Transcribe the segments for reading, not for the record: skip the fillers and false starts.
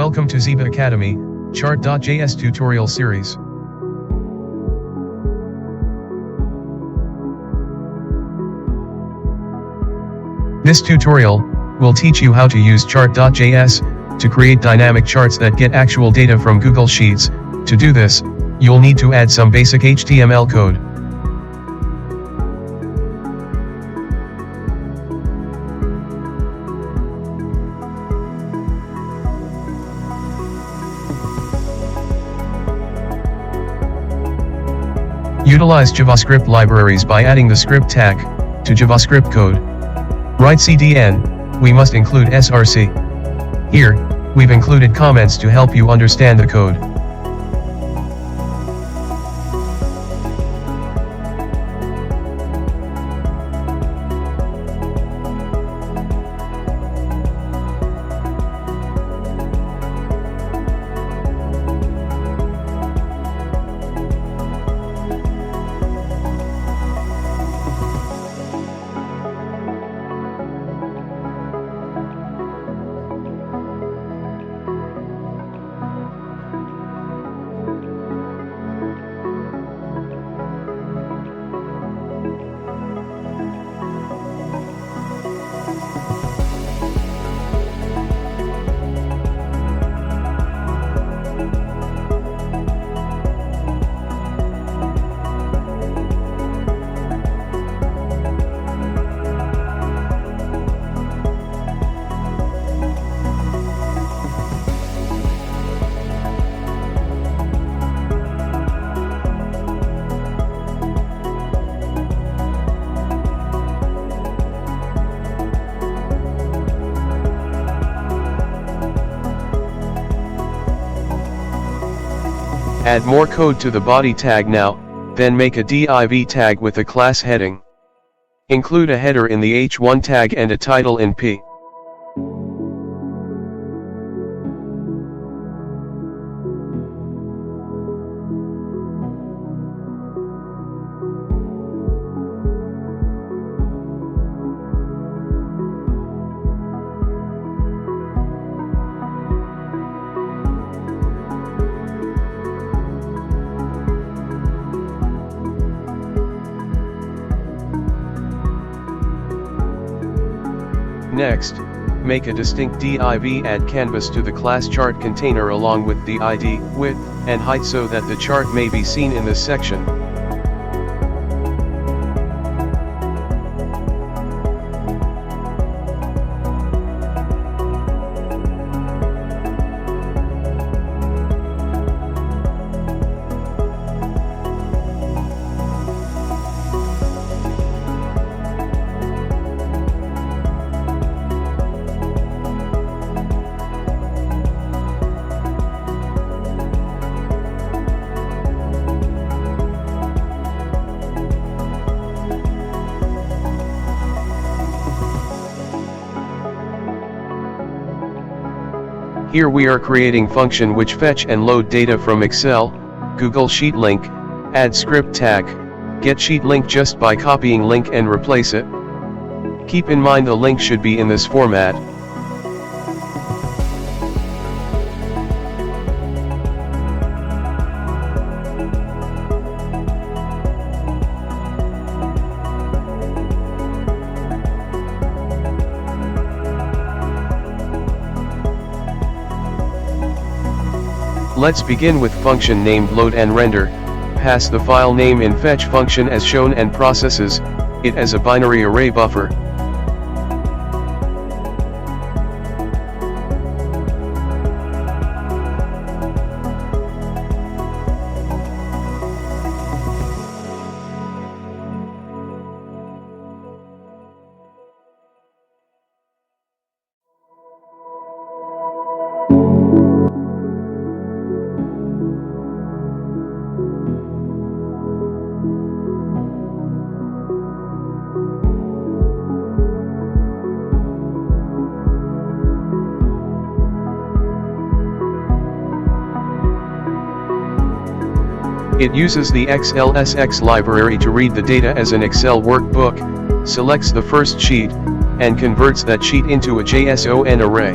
Welcome to Ziba Academy, Chart.js tutorial series. This tutorial will teach you how to use Chart.js to create dynamic charts that get actual data from Google Sheets. To do this, you'll need to add some basic HTML code. Utilize JavaScript libraries by adding the script tag to JavaScript code. Write CDN, we must include src. Here, we've included comments to help you understand the code. Add more code to the body tag now, then make a div tag with a class heading. Include a header in the h1 tag and a title in p. Next, make a distinct div add canvas to the class chart container along with the ID, width, and height so that the chart may be seen in this section. Here we are creating function which fetch and load data from Excel, Google Sheet link, add script tag, get sheet link just by copying link and replace it. Keep in mind the link should be in this format. Let's begin with function named load and render. Pass the file name in fetch function as shown and processes it as a binary array buffer. It uses the XLSX library to read the data as an Excel workbook, selects the first sheet, and converts that sheet into a JSON array.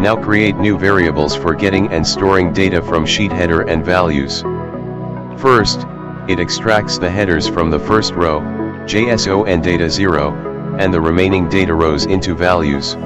Now create new variables for getting and storing data from sheet header and values. First, it extracts the headers from the first row, JSO and data 0, and the remaining data rows into values.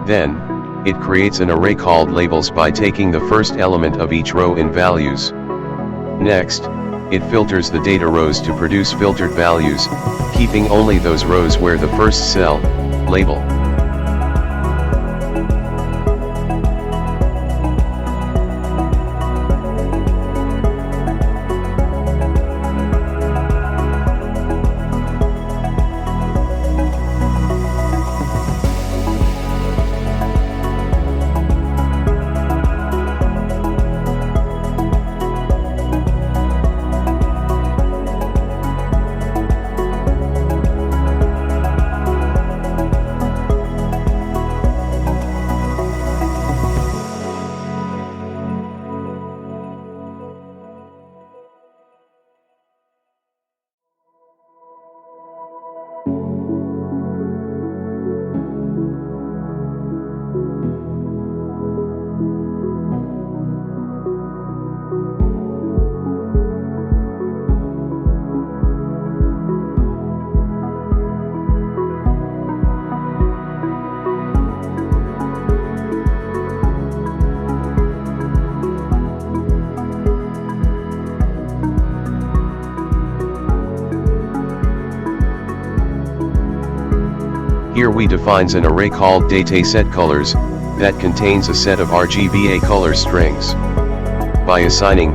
Then, it creates an array called labels by taking the first element of each row in values. Next, it filters the data rows to produce filtered values, keeping only those rows where the first cell, label, Here we defines an array called dataSetColors, that contains a set of RGBA color strings. By assigning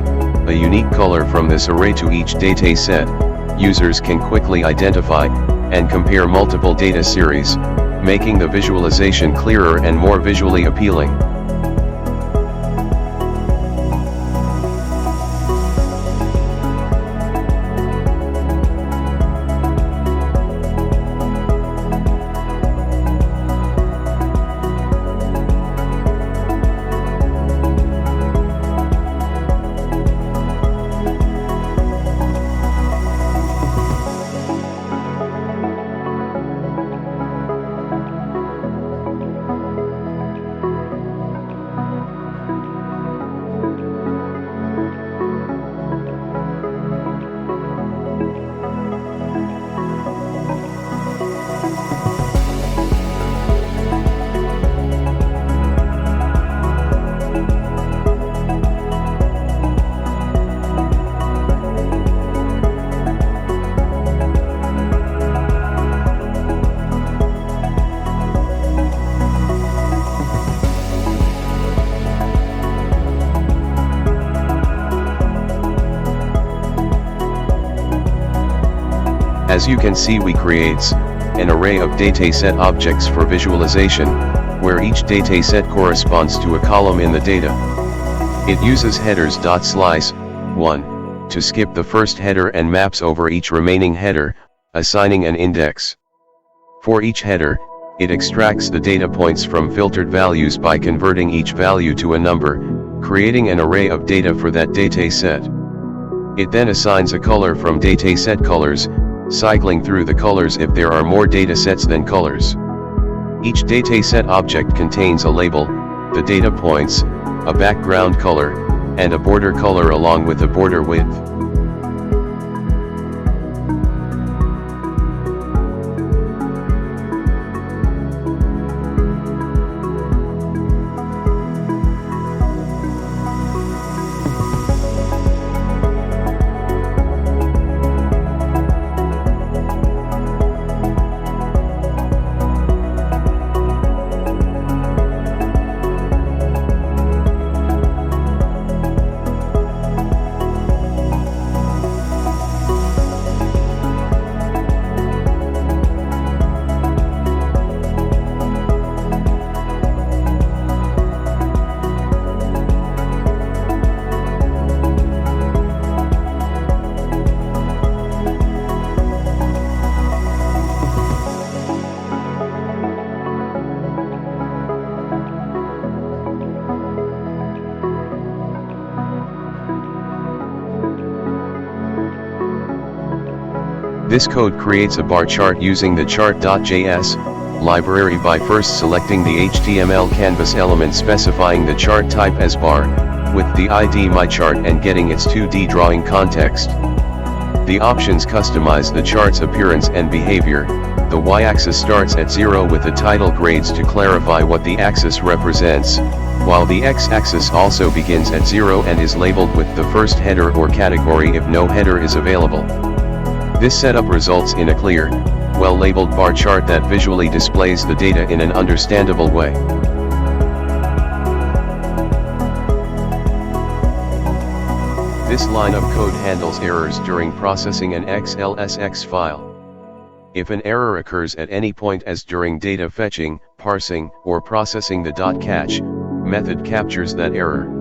a unique color from this array to each dataset, users can quickly identify and compare multiple data series, making the visualization clearer and more visually appealing. As you can see, we creates an array of dataset objects for visualization, where each dataset corresponds to a column in the data. It uses headers.slice, 1, to skip the first header and maps over each remaining header, assigning an index. For each header, it extracts the data points from filtered values by converting each value to a number, creating an array of data for that dataset. It then assigns a color from dataset colors, cycling through the colors if there are more datasets than colors. Each dataset object contains a label, the data points, a background color, and a border color along with a border width. This code creates a bar chart using the Chart.js library by first selecting the HTML canvas element specifying the chart type as bar, with the ID myChart and getting its 2D drawing context. The options customize the chart's appearance and behavior. The y-axis starts at 0 with the title grades to clarify what the axis represents, while the x-axis also begins at 0 and is labeled with the first header or category if no header is available. This setup results in a clear, well-labeled bar chart that visually displays the data in an understandable way. This line of code handles errors during processing an XLSX file. If an error occurs at any point as during data fetching, parsing, or processing, the .catch method captures that error.